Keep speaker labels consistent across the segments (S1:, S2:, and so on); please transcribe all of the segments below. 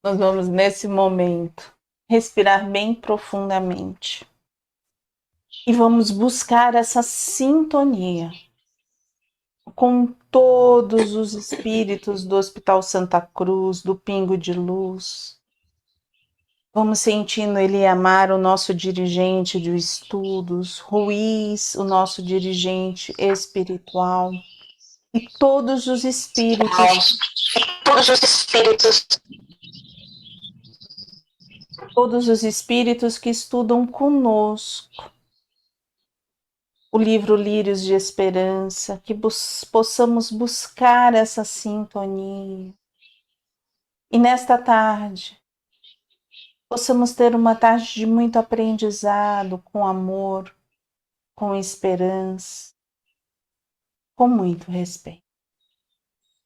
S1: Nós vamos, nesse momento, respirar bem profundamente e vamos buscar essa sintonia com todos os espíritos do Hospital Santa Cruz, do Pingo de Luz. Vamos sentindo Eliamar, o nosso dirigente de estudos, Ruiz, o nosso dirigente espiritual, e
S2: Todos os espíritos.
S1: todos os espíritos que estudam conosco o livro Lírios de Esperança, que possamos buscar essa sintonia. E nesta tarde, possamos ter uma tarde de muito aprendizado, com amor, com esperança, com muito respeito.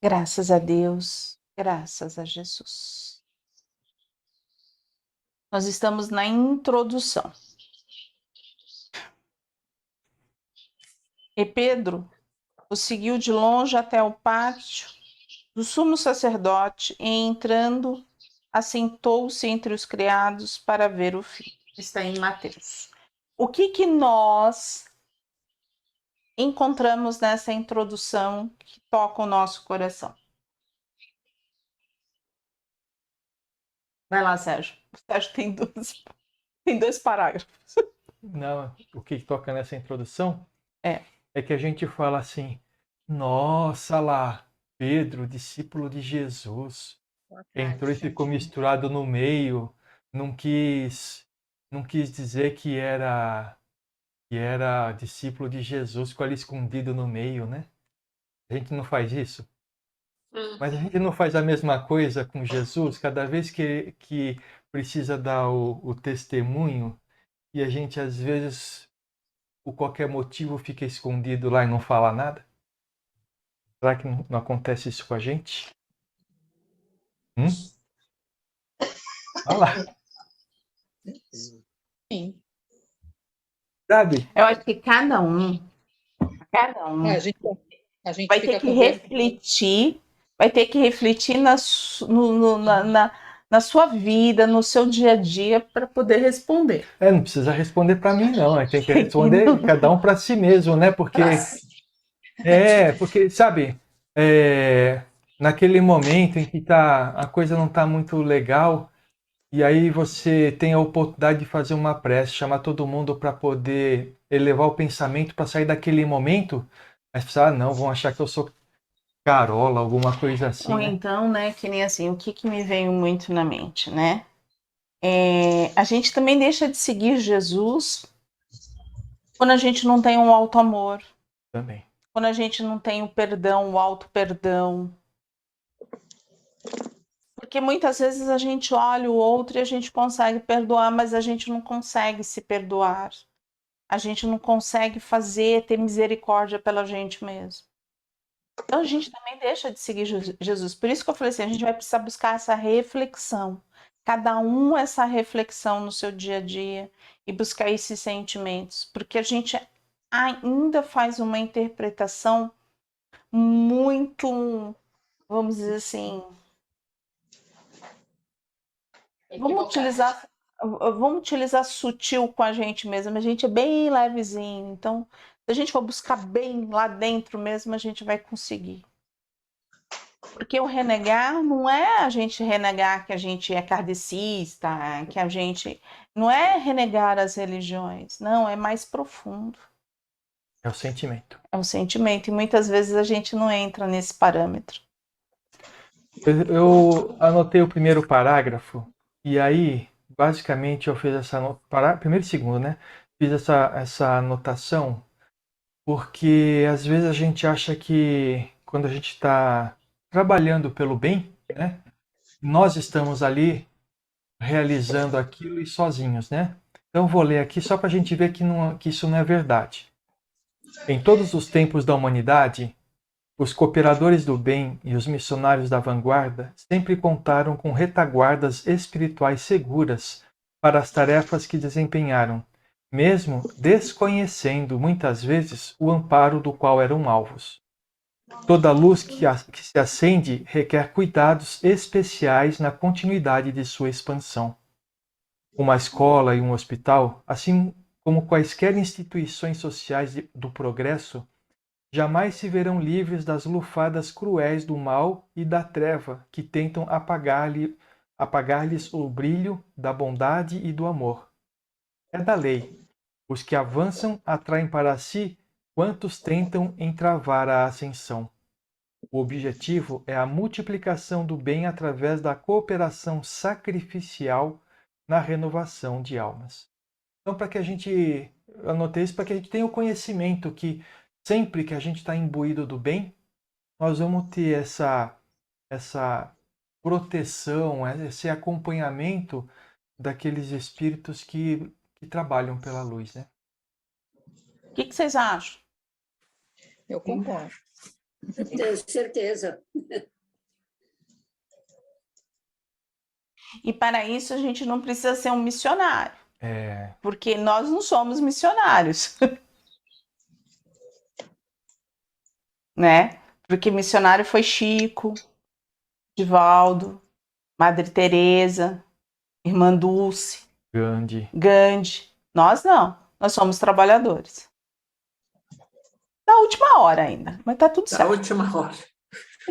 S1: Graças a Deus, graças a Jesus. Nós estamos na introdução. E Pedro o seguiu de longe até o pátio do sumo sacerdote e, entrando, assentou-se entre os criados para ver o fim. Está em Mateus. O que nós encontramos nessa introdução que toca o nosso coração? Vai lá, Sérgio. O Sérgio tem dois parágrafos.
S3: Não, o que toca nessa introdução
S1: É
S3: que a gente fala assim: nossa lá, Pedro, discípulo de Jesus, entrou e ficou misturado no meio, não quis, não quis dizer que era discípulo de Jesus, com ele escondido no meio, né? A gente não faz isso. Mas a gente não faz a mesma coisa com Jesus, cada vez que precisa dar o testemunho, e a gente às vezes, por qualquer motivo, fica escondido lá e não fala nada? Será que não acontece isso com a gente? Olha lá.
S2: Sim.
S3: Sabe?
S1: Eu acho que cada um
S2: A gente
S1: vai ter
S2: fica
S1: que
S2: com vergonha.
S1: refletir na sua vida, no seu dia a dia, para poder responder.
S3: Não precisa responder para mim, não. Tem que responder cada um para si mesmo, né? Porque sabe, naquele momento em que a coisa não está muito legal, e aí você tem a oportunidade de fazer uma prece, chamar todo mundo para poder elevar o pensamento para sair daquele momento, mas pensar, não, vão achar que eu sou carola, alguma coisa assim,
S1: Ou
S3: né?
S1: então, né, que nem assim, o que me veio muito na mente, né? A gente também deixa de seguir Jesus quando a gente não tem um alto amor,
S3: Também.
S1: quando a gente não tem o perdão, o alto perdão. Porque muitas vezes a gente olha o outro e a gente consegue perdoar, mas a gente não consegue se perdoar. A gente não consegue ter misericórdia pela gente mesmo. Então a gente também deixa de seguir Jesus. Por isso que eu falei assim, a gente vai precisar buscar essa reflexão. Cada um essa reflexão no seu dia a dia e buscar esses sentimentos, porque a gente ainda faz uma interpretação muito, vamos dizer assim, vamos utilizar vamos utilizar sutil com a gente mesmo, a gente é bem levezinho, então se a gente for buscar bem lá dentro mesmo, a gente vai conseguir. Porque o renegar não é a gente renegar que a gente é kardecista, que a gente. Não é renegar as religiões, não, é mais profundo.
S3: É o sentimento.
S1: É um sentimento, e muitas vezes a gente não entra nesse parâmetro.
S3: Eu anotei o primeiro parágrafo, e aí, basicamente, eu fiz primeiro e segundo, né? Fiz essa anotação, porque às vezes a gente acha que quando a gente está trabalhando pelo bem, né? Nós estamos ali realizando aquilo e sozinhos, né? Então eu vou ler aqui só para a gente ver que isso não é verdade. Em todos os tempos da humanidade, os cooperadores do bem e os missionários da vanguarda sempre contaram com retaguardas espirituais seguras para as tarefas que desempenharam, mesmo desconhecendo muitas vezes o amparo do qual eram alvos. Toda luz que se acende requer cuidados especiais na continuidade de sua expansão. Uma escola e um hospital, assim como quaisquer instituições sociais do progresso, jamais se verão livres das lufadas cruéis do mal e da treva que tentam apagar-lhes o brilho da bondade e do amor. É da lei. Os que avançam atraem para si quantos tentam entravar a ascensão. O objetivo é a multiplicação do bem através da cooperação sacrificial na renovação de almas. Então, para que a gente, eu anotei isso para que a gente tenha o conhecimento que sempre que a gente está imbuído do bem, nós vamos ter essa proteção, esse acompanhamento daqueles espíritos que trabalham pela luz, né?
S1: O que vocês acham?
S4: Eu concordo.
S5: Certeza.
S1: E para isso a gente não precisa ser um missionário,
S3: É,
S1: porque nós não somos missionários, né? Porque missionário foi Chico, Divaldo, Madre Teresa, Irmã Dulce, Gandhi. Nós não, nós somos trabalhadores. Na última hora ainda, mas tá tudo
S5: Da
S1: certo.
S5: última hora.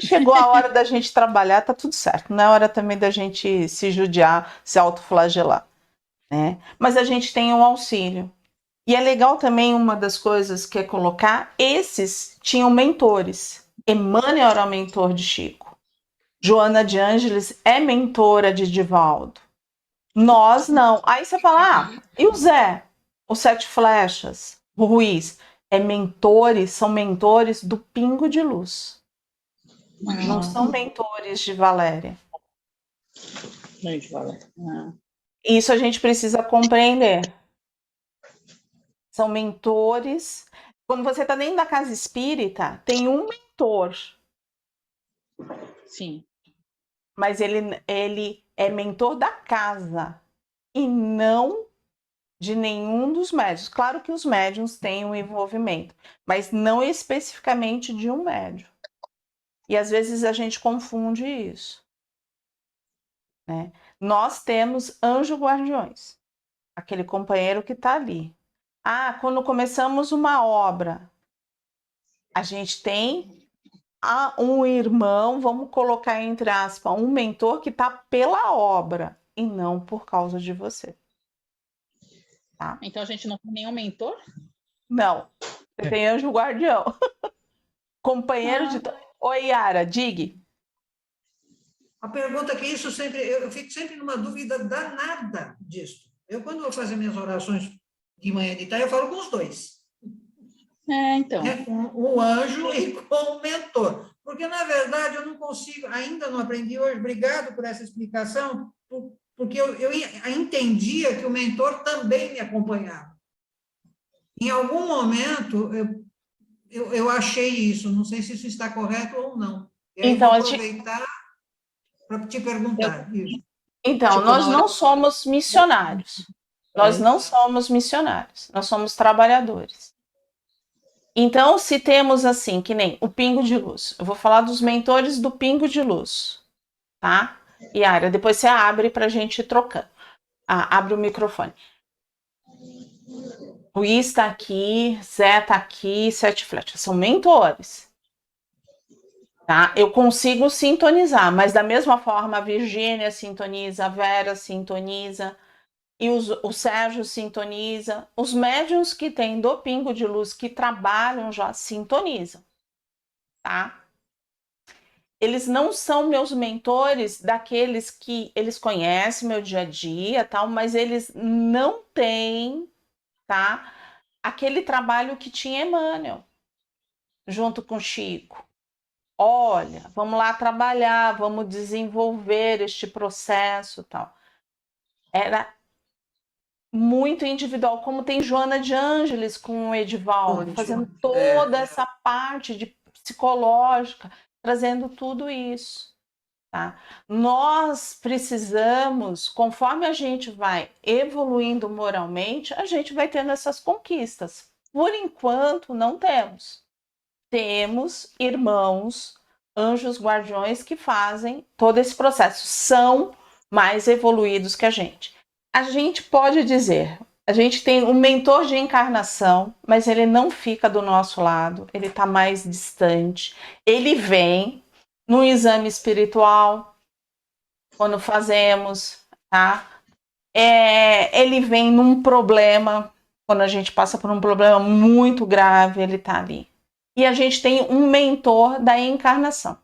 S1: Chegou a hora da gente trabalhar, tá tudo certo. Não é hora também da gente se judiar, se autoflagelar, né? Mas a gente tem um auxílio. E é legal também, uma das coisas que é colocar, esses tinham mentores. Emmanuel era mentor de Chico. Joana de Ângeles é mentora de Divaldo. Nós não. Aí você fala, e o Zé? O Sete Flechas? O Ruiz? São mentores do Pingo de Luz. Não são mentores de Valéria. Isso a gente precisa compreender. São mentores. Quando você está dentro da casa espírita, tem um mentor.
S4: Sim.
S1: Mas ele é mentor da casa e não de nenhum dos médiuns. Claro que os médiuns têm um envolvimento, mas não especificamente de um médium. E às vezes a gente confunde isso, né? Nós temos anjo-guardiões, aquele companheiro que está ali. Quando começamos uma obra, a gente tem um irmão, vamos colocar entre aspas, um mentor que está pela obra e não por causa de você. Tá?
S4: Então a gente não tem nenhum mentor?
S1: Não, você tem anjo guardião. Companheiro de... Oi, Yara, diga.
S6: A pergunta que isso sempre... Eu fico sempre numa dúvida danada disso. Eu, quando vou fazer minhas orações de manhã e de tarde, eu falo com os dois.
S4: Então.
S6: Com o anjo e com o mentor. Porque, na verdade, eu não consigo... Ainda não aprendi hoje. Obrigado por essa explicação, porque eu entendia que o mentor também me acompanhava. Em algum momento, eu achei isso. Não sei se isso está correto ou não. E aí então, vou aproveitar para te perguntar.
S1: Então, nós não somos missionários. Nós não somos missionários. Nós somos trabalhadores. Então, se temos assim, que nem o Pingo de Luz. Eu vou falar dos mentores do Pingo de Luz. Tá? Yara, depois você abre para a gente ir trocando. Abre o microfone. Ruiz está aqui, Zé está aqui, Sete Flechas. São mentores. Tá? Eu consigo sintonizar, mas da mesma forma a Virgínia sintoniza, a Vera sintoniza, e o Sérgio sintoniza. Os médiuns que tem do Pingo de Luz, que trabalham já, sintonizam. Tá? Eles não são meus mentores daqueles que eles conhecem meu dia a dia, tal, mas eles não têm, tá, aquele trabalho que tinha Emmanuel, junto com Chico. Olha, vamos lá trabalhar, vamos desenvolver este processo, tal. Era muito individual, como tem Joana de Ângeles com o Edivaldo, fazendo toda essa parte de psicológica, trazendo tudo isso. Tá? Nós precisamos, conforme a gente vai evoluindo moralmente, a gente vai tendo essas conquistas. Por enquanto, não temos. temos irmãos, anjos guardiões que fazem todo esse processo. São mais evoluídos que a gente. A gente pode dizer, a gente tem um mentor de encarnação, mas ele não fica do nosso lado, ele está mais distante. Ele vem no exame espiritual, quando fazemos, tá? Ele vem num problema, quando a gente passa por um problema muito grave, ele está ali. E a gente tem um mentor da encarnação.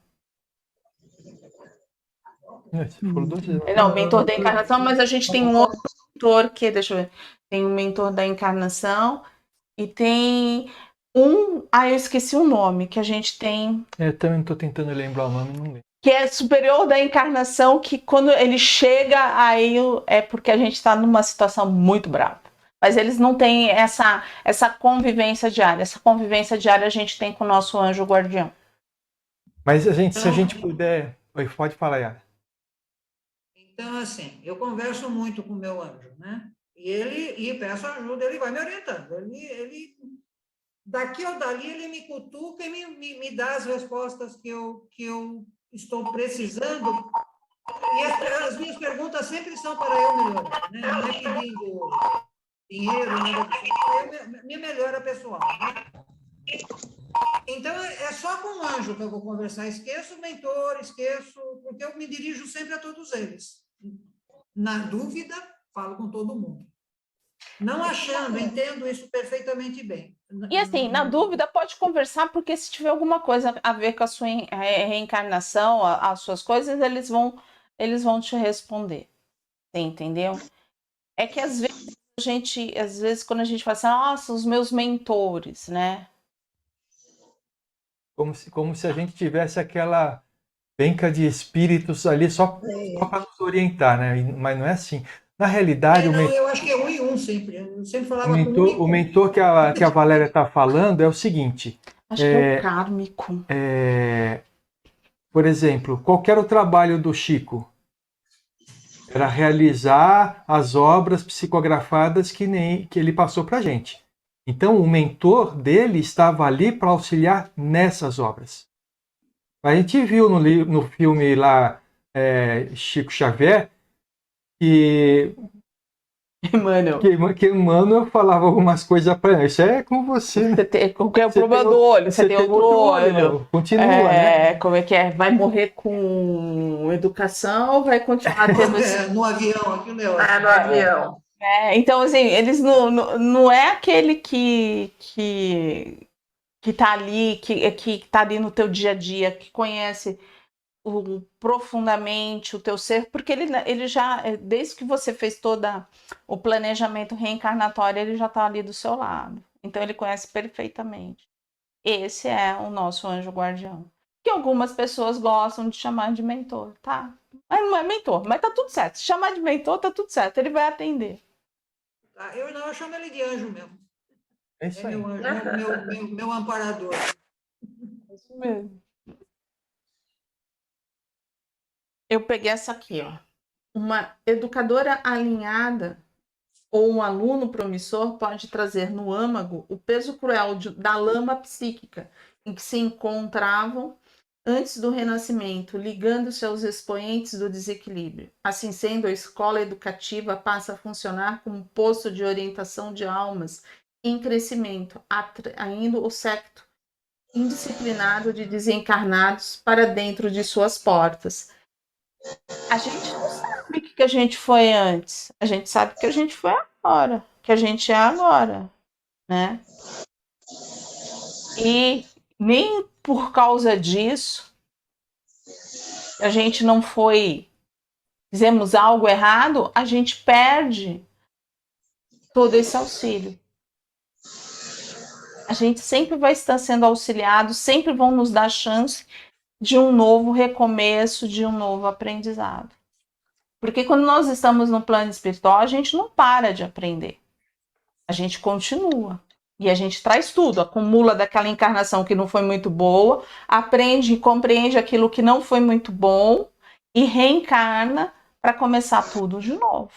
S3: Você falou duas vezes.
S1: Não, mentor da encarnação, mas a gente tem um outro mentor que, deixa eu ver, tem um mentor da encarnação e tem eu esqueci o nome, que a gente tem,
S3: Eu também estou tentando lembrar o nome, não lembro.
S1: que é superior da encarnação, que quando ele chega, aí é porque a gente está numa situação muito brava. Mas eles não têm essa convivência diária. Essa convivência diária a gente tem com o nosso anjo guardião.
S3: Mas se a gente puder... Oi, pode falar, Yara.
S6: Então, assim, eu converso muito com o meu anjo, né? E peço ajuda, ele vai me orientando. Ele daqui ou dali, ele me cutuca e me dá as respostas que eu estou precisando. E as minhas perguntas sempre são para eu melhorar, né? Não é pedindo dinheiro, nada disso. Minha melhora pessoal, né? Então, é só com o anjo que eu vou conversar. Esqueço o mentor, porque eu me dirijo sempre a todos eles. Na dúvida, falo com todo mundo. Não achando, entendo isso perfeitamente bem.
S1: E assim, na dúvida, pode conversar, porque se tiver alguma coisa a ver com a sua reencarnação, as suas coisas, eles vão te responder. Você entendeu? É que às vezes, quando a gente fala assim, nossa, os meus mentores, né?
S3: Como se a gente tivesse aquela penca de espíritos ali só para nos orientar, né? Mas não é assim. Na realidade,
S6: eu acho que é um e um sempre. Eu sempre falava
S3: o mentor que a Valéria está falando é o seguinte.
S1: Acho que é o kármico.
S3: Por exemplo, qual era o trabalho do Chico? Era realizar as obras psicografadas que ele passou para a gente. Então, o mentor dele estava ali para auxiliar nessas obras. A gente viu no filme lá, Chico Xavier, que Emmanuel falava algumas coisas para ele. Isso é com você, né?
S1: Qual é o problema do olho? Você tem outro olho.
S3: Continua, né?
S1: Como é que é? Vai morrer com educação ou vai continuar tendo...
S6: no avião, aquilo é
S2: Ah, no avião.
S1: Então, assim, eles não é aquele que tá ali, que tá ali no teu dia a dia, que conhece profundamente o teu ser, porque ele já, desde que você fez todo o planejamento reencarnatório, ele já está ali do seu lado. Então ele conhece perfeitamente. Esse é o nosso anjo guardião. Que algumas pessoas gostam de chamar de mentor, tá? Mas não é mentor, mas tá tudo certo. Se chamar de mentor, tá tudo certo. Ele vai atender.
S6: Eu chamo ele de anjo mesmo.
S3: É isso aí.
S6: Meu anjo, meu amparador.
S1: É isso mesmo. Eu peguei essa aqui, ó. Uma educadora alinhada ou um aluno promissor pode trazer no âmago o peso cruel da lama psíquica em que se encontravam antes do renascimento, ligando seus expoentes do desequilíbrio. Assim sendo, a escola educativa passa a funcionar como posto de orientação de almas em crescimento, atraindo o séquito indisciplinado de desencarnados para dentro de suas portas. A gente não sabe o que a gente foi antes. A gente sabe que a gente foi agora. Que a gente é agora. Né? E nem por causa disso a gente não fizemos algo errado, a gente perde todo esse auxílio. A gente sempre vai estar sendo auxiliado, sempre vão nos dar chance de um novo recomeço, de um novo aprendizado. Porque quando nós estamos no plano espiritual, a gente não para de aprender. A gente continua. E a gente traz tudo, acumula daquela encarnação que não foi muito boa, aprende e compreende aquilo que não foi muito bom e reencarna para começar tudo de novo.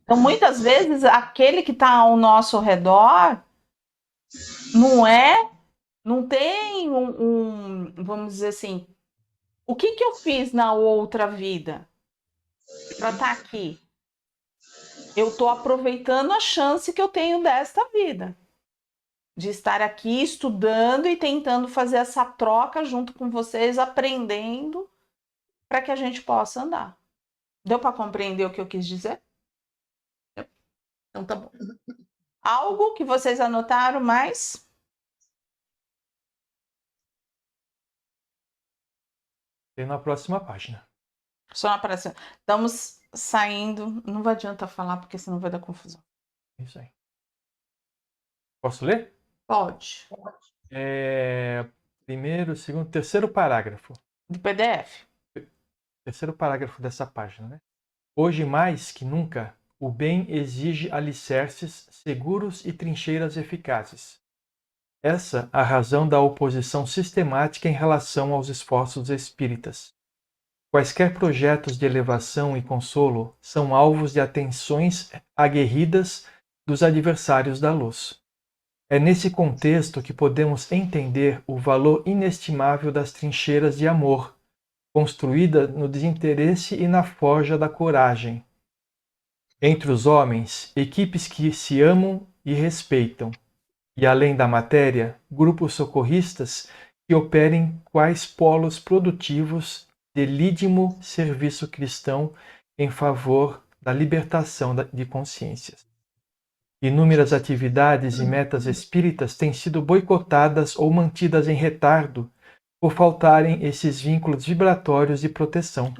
S1: Então, muitas vezes, aquele que está ao nosso redor não é Não tem vamos dizer assim, o que eu fiz na outra vida para estar aqui? Eu estou aproveitando a chance que eu tenho desta vida, de estar aqui estudando e tentando fazer essa troca junto com vocês, aprendendo para que a gente possa andar. Deu para compreender o que eu quis dizer? Então tá bom. Algo que vocês anotaram mais?
S3: Tem na próxima página.
S1: Só na próxima. Estamos saindo. Não vai adiantar falar, porque senão vai dar confusão.
S3: Isso aí. Posso ler?
S1: Pode.
S3: Primeiro, segundo, terceiro parágrafo.
S1: Do PDF.
S3: Terceiro parágrafo dessa página, né? Hoje mais que nunca, o bem exige alicerces seguros e trincheiras eficazes. Essa a razão da oposição sistemática em relação aos esforços espíritas. Quaisquer projetos de elevação e consolo são alvos de atenções aguerridas dos adversários da luz. É nesse contexto que podemos entender o valor inestimável das trincheiras de amor, construída no desinteresse e na forja da coragem. Entre os homens, equipes que se amam e respeitam, e além da matéria, grupos socorristas que operem quais polos produtivos de lídimo serviço cristão em favor da libertação de consciências. Inúmeras atividades e metas espíritas têm sido boicotadas ou mantidas em retardo por faltarem esses vínculos vibratórios de proteção.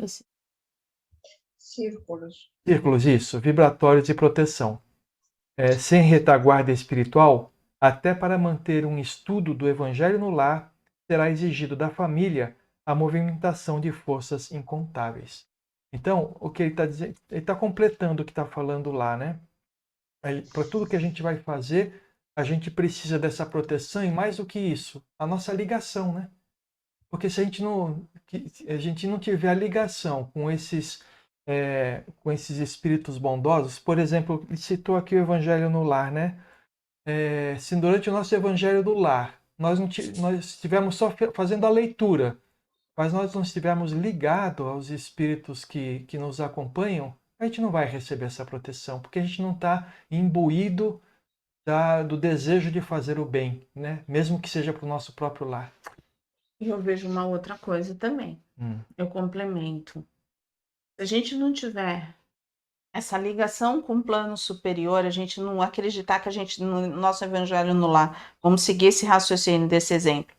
S4: Círculos.
S3: Círculos, isso, vibratórios de proteção. Sem retaguarda espiritual, até para manter um estudo do Evangelho no lar, será exigido da família a movimentação de forças incontáveis. Então, o que ele está dizendo, ele está completando o que está falando lá, né? Para tudo que a gente vai fazer, a gente precisa dessa proteção e mais do que isso, a nossa ligação, né? Porque se a gente não tiver a ligação com esses espíritos bondosos, por exemplo, ele citou aqui o Evangelho no lar, né? Se durante o nosso Evangelho do lar nós estivermos só fazendo a leitura, mas nós não estivermos ligados aos espíritos que nos acompanham, a gente não vai receber essa proteção, porque a gente não está imbuído do desejo de fazer o bem, né? Mesmo que seja para o nosso próprio lar.
S1: E eu vejo uma outra coisa também. Eu complemento. Se a gente não tiver essa ligação com o plano superior, a gente não acreditar que a gente, no nosso Evangelho no lar, vamos seguir esse raciocínio desse exemplo.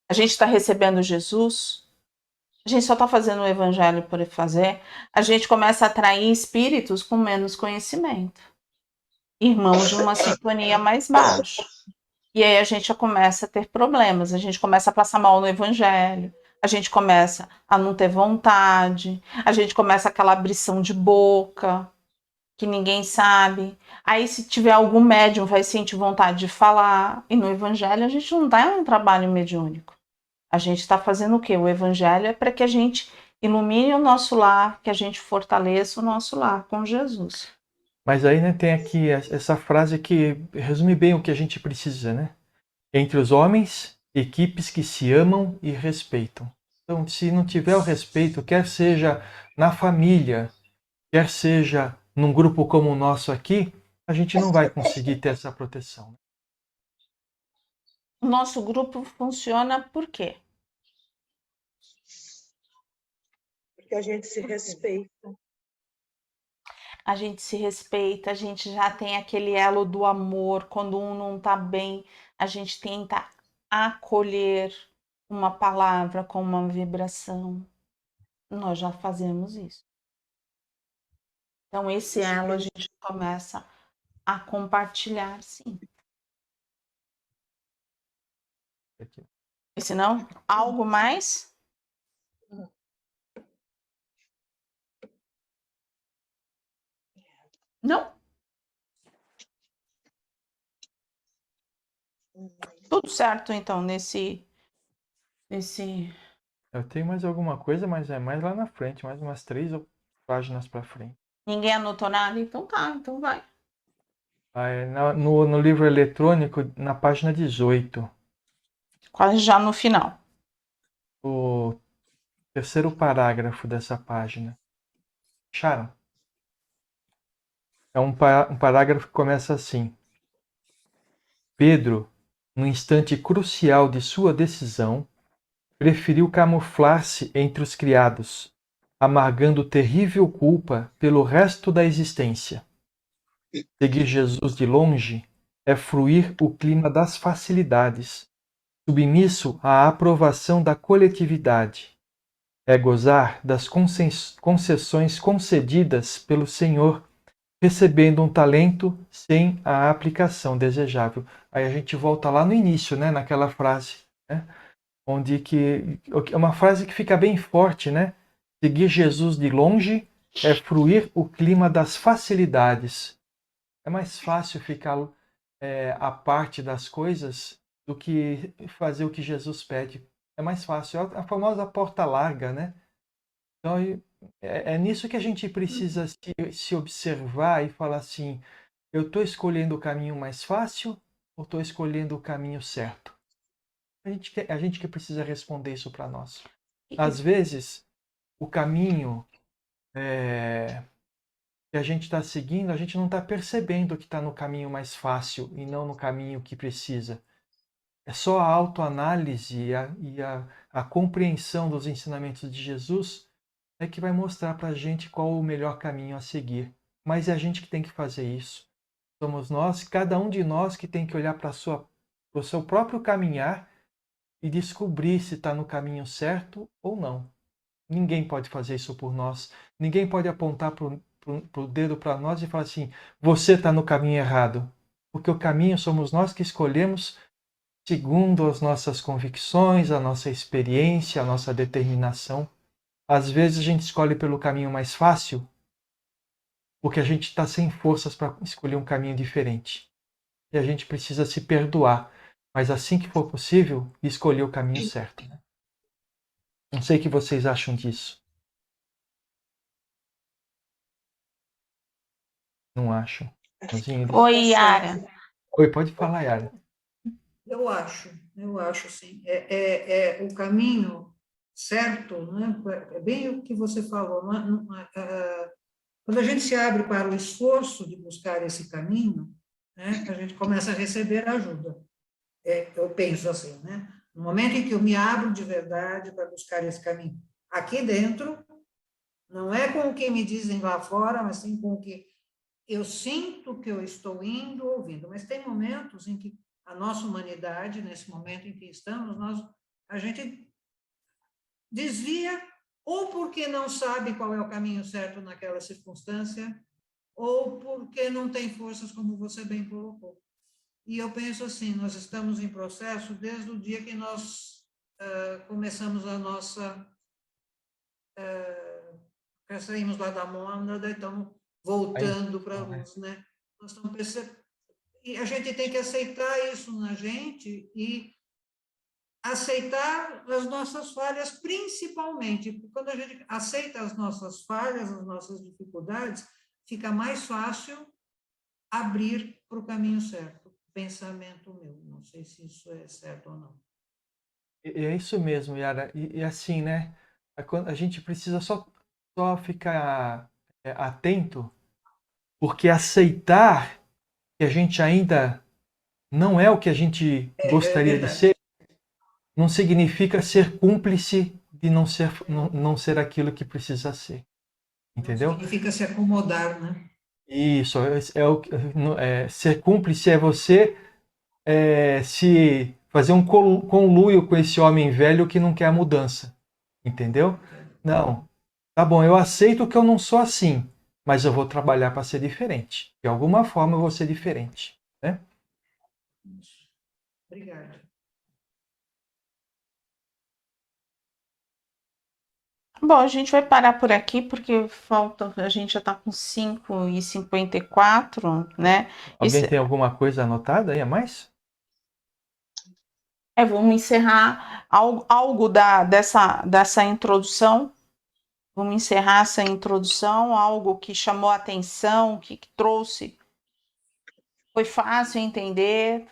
S1: A gente está recebendo Jesus, a gente só está fazendo o Evangelho por fazer, a gente começa a atrair espíritos com menos conhecimento. Irmãos de uma sintonia mais baixa. E aí a gente já começa a ter problemas, a gente começa a passar mal no Evangelho, a gente começa a não ter vontade, a gente começa aquela abrição de boca, que ninguém sabe. Aí se tiver algum médium vai sentir vontade de falar. E no Evangelho a gente não dá um trabalho mediúnico. A gente está fazendo o quê? O Evangelho é para que a gente ilumine o nosso lar, que a gente fortaleça o nosso lar com Jesus.
S3: Mas aí, né, tem aqui essa frase que resume bem o que a gente precisa, né? Entre os homens, equipes que se amam e respeitam. Então, se não tiver o respeito, quer seja na família, quer seja num grupo como o nosso aqui, a gente não vai conseguir ter essa proteção.
S1: O nosso grupo funciona por quê?
S7: Porque a gente se respeita.
S1: A gente se respeita, a gente já tem aquele elo do amor. Quando um não está bem, a gente tenta acolher uma palavra com uma vibração. Nós já fazemos isso. Então, esse elo a gente começa a compartilhar, sim. E se não, algo mais? Não? Tudo certo, então, nesse...
S3: Eu tenho mais alguma coisa, mas é mais lá na frente, mais umas 3 páginas para frente.
S1: Ninguém anotou nada? Então tá, então vai.
S3: No livro eletrônico, na página 18.
S1: Quase já no final.
S3: O terceiro parágrafo dessa página. Acharam? É um parágrafo que começa assim. Pedro, no instante crucial de sua decisão, preferiu camuflar-se entre os criados, amargando terrível culpa pelo resto da existência. Seguir Jesus de longe é fruir o clima das facilidades, submisso à aprovação da coletividade. É gozar das concessões concedidas pelo Senhor, recebendo um talento sem a aplicação desejável. Aí a gente volta lá no início, né, naquela frase, né, onde que é uma frase que fica bem forte, né? Seguir Jesus de longe é fruir o clima das facilidades. É mais fácil ficar à parte das coisas do que fazer o que Jesus pede. É mais fácil. É a famosa porta larga, né? Então, é nisso que a gente precisa se observar e falar assim: eu estou escolhendo o caminho mais fácil ou estou escolhendo o caminho certo? A gente que precisa responder isso para nós. Às vezes, o caminho que a gente está seguindo, a gente não está percebendo que está no caminho mais fácil e não no caminho que precisa. É só a autoanálise e a compreensão dos ensinamentos de Jesus é que vai mostrar para a gente qual o melhor caminho a seguir. Mas é a gente que tem que fazer isso. Somos nós, cada um de nós que tem que olhar para o seu próprio caminhar e descobrir se está no caminho certo ou não. Ninguém pode fazer isso por nós. Ninguém pode apontar pro dedo para nós e falar assim: você está no caminho errado. Porque o caminho somos nós que escolhemos segundo as nossas convicções, a nossa experiência, a nossa determinação. Às vezes a gente escolhe pelo caminho mais fácil porque a gente está sem forças para escolher um caminho diferente. E a gente precisa se perdoar. Mas assim que for possível, escolher o caminho certo. Né? Não sei o que vocês acham disso. Não acham?
S1: Oi, Yara.
S3: Oi, pode falar, Yara.
S6: Eu acho sim. O caminho certo, né? É bem o que você falou. Quando a gente se abre para o esforço de buscar esse caminho, né, a gente começa a receber ajuda. Eu penso assim, né? No momento em que eu me abro de verdade para buscar esse caminho aqui dentro, não é com o que me dizem lá fora, mas sim com o que eu sinto que eu estou indo, ouvindo. Mas tem momentos em que a nossa humanidade, nesse momento em que estamos, a gente desvia, ou porque não sabe qual é o caminho certo naquela circunstância, ou porque não tem forças, como você bem colocou. E eu penso assim, nós estamos em processo desde o dia que nós começamos a nossa... saímos lá da mônada e estamos voltando para a luz, né? Nós estamos percebendo... E a gente tem que aceitar isso na gente e aceitar as nossas falhas, principalmente, porque quando a gente aceita as nossas falhas, as nossas dificuldades, fica mais fácil abrir para o caminho certo. Pensamento meu, não sei se isso é certo ou não.
S3: É isso mesmo, Yara. E assim, né? A gente precisa só ficar atento, porque aceitar que a gente ainda não é o que a gente gostaria de ser, não significa ser cúmplice de não ser aquilo que precisa ser. Entendeu?
S6: Não significa se acomodar, né?
S3: Isso, ser cúmplice é você se fazer um conluio com esse homem velho que não quer a mudança. Entendeu? Não. Tá bom, eu aceito que eu não sou assim, mas eu vou trabalhar para ser diferente. De alguma forma eu vou ser diferente. Né?
S6: Obrigada.
S1: Bom, a gente vai parar por aqui, porque a gente já está com 5h54, né?
S3: Alguém tem alguma coisa anotada aí a mais?
S1: Vamos encerrar algo dessa introdução. Vamos encerrar essa introdução, algo que chamou a atenção, que trouxe. Foi fácil entender.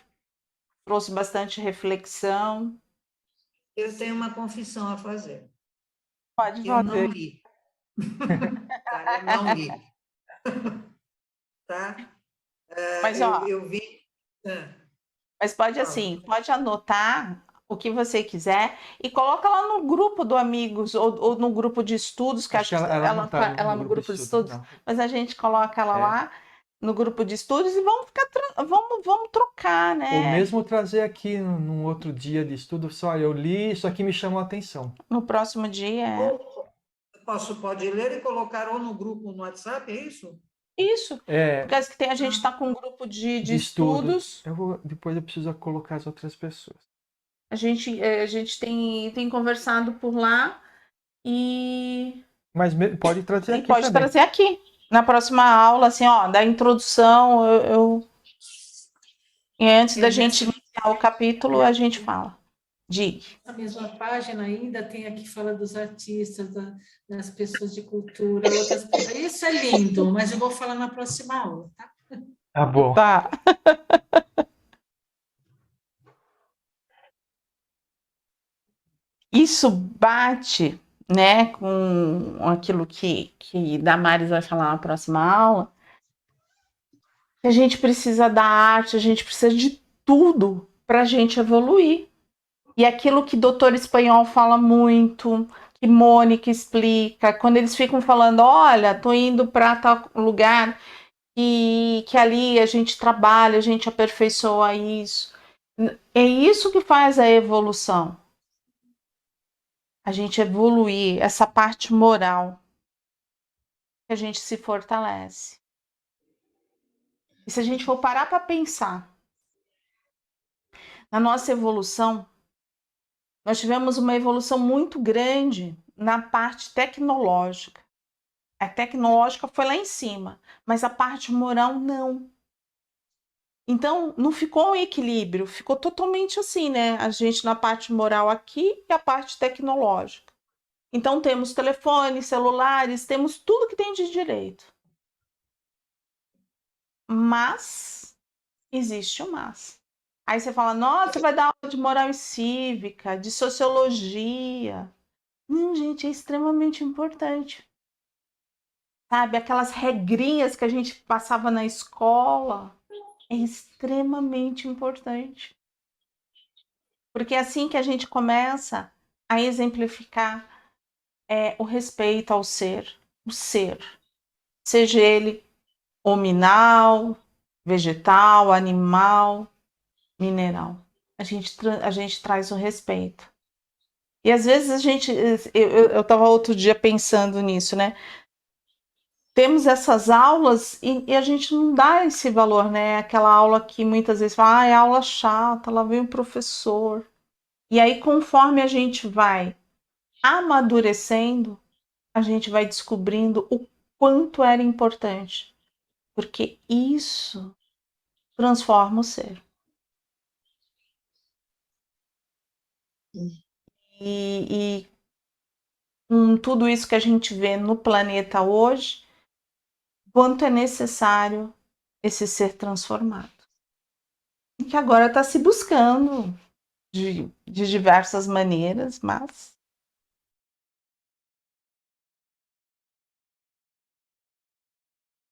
S1: trouxe bastante reflexão.
S6: Eu tenho uma confissão a fazer.
S1: Pode
S6: Eu não
S1: fazer.
S6: li. Tá? Eu não li. Tá?
S1: Mas, ó,
S6: Eu vi.
S1: mas pode
S6: Fala.
S1: assim, pode anotar o que você quiser e coloca lá no grupo do Amigos ou no grupo de estudos, que
S3: Acho
S1: acho
S3: que
S1: que
S3: ela não tá
S1: ela
S3: no
S1: no
S3: grupo de
S1: grupo de
S3: estudo,
S1: estudos,
S3: não.
S1: mas a gente coloca ela
S3: É.
S1: lá no grupo de estudos e vamos ficar vamos trocar,
S3: Ou
S1: né?
S3: mesmo trazer aqui num outro dia de estudo, só eu li, isso aqui me chamou a atenção.
S1: No próximo dia.
S6: Ou pode ler e colocar ou no grupo no WhatsApp, é isso?
S1: Isso.
S3: É,
S1: Porque a gente está com um grupo de
S3: de estudo.
S1: estudos.
S3: Depois eu preciso colocar as outras pessoas.
S1: A gente tem conversado por lá e
S3: Mas pode trazer aqui
S1: pode
S3: também.
S1: trazer aqui. Na próxima aula, assim, ó, da introdução, e antes da gente iniciar o capítulo, a gente fala. Diga.
S8: Na mesma página ainda tem aqui fala dos artistas, das pessoas de cultura, outras pessoas. Isso é lindo, mas eu vou falar na próxima aula, tá?
S3: Tá bom.
S1: Tá. Isso bate, né, com aquilo que Damares vai falar na próxima aula. A gente precisa da arte, a gente precisa de tudo para a gente evoluir. E aquilo que doutor Espanhol fala muito, que Mônica explica, quando eles ficam falando, olha, tô indo para tal lugar e que ali a gente trabalha, a gente aperfeiçoa isso. É isso que faz a evolução. A gente evoluir essa parte moral, que a gente se fortalece. E se a gente for parar para pensar na nossa evolução, nós tivemos uma evolução muito grande na parte tecnológica. A tecnológica foi lá em cima, mas a parte moral não. Então, não ficou um equilíbrio, ficou totalmente assim, né? A gente na parte moral aqui e a parte tecnológica. Então, temos telefones, celulares, temos tudo que tem de direito. Mas, existe o mas. Aí você fala, nossa, vai dar aula de moral e cívica, de sociologia. Não, gente, é extremamente importante. Sabe, aquelas regrinhas que a gente passava na escola, é extremamente importante. Porque é assim que a gente começa a exemplificar o respeito ao ser, o ser. Seja ele hominal, vegetal, animal, mineral. A gente traz o respeito. E às vezes a gente. Eu estava outro dia pensando nisso, né? Temos essas aulas e a gente não dá esse valor, né? Aquela aula que muitas vezes fala, é aula chata, lá vem o professor. E aí, conforme a gente vai amadurecendo, a gente vai descobrindo o quanto era importante. Porque isso transforma o ser. E com tudo isso que a gente vê no planeta hoje, quanto é necessário esse ser transformado. E que agora está se buscando de diversas maneiras, mas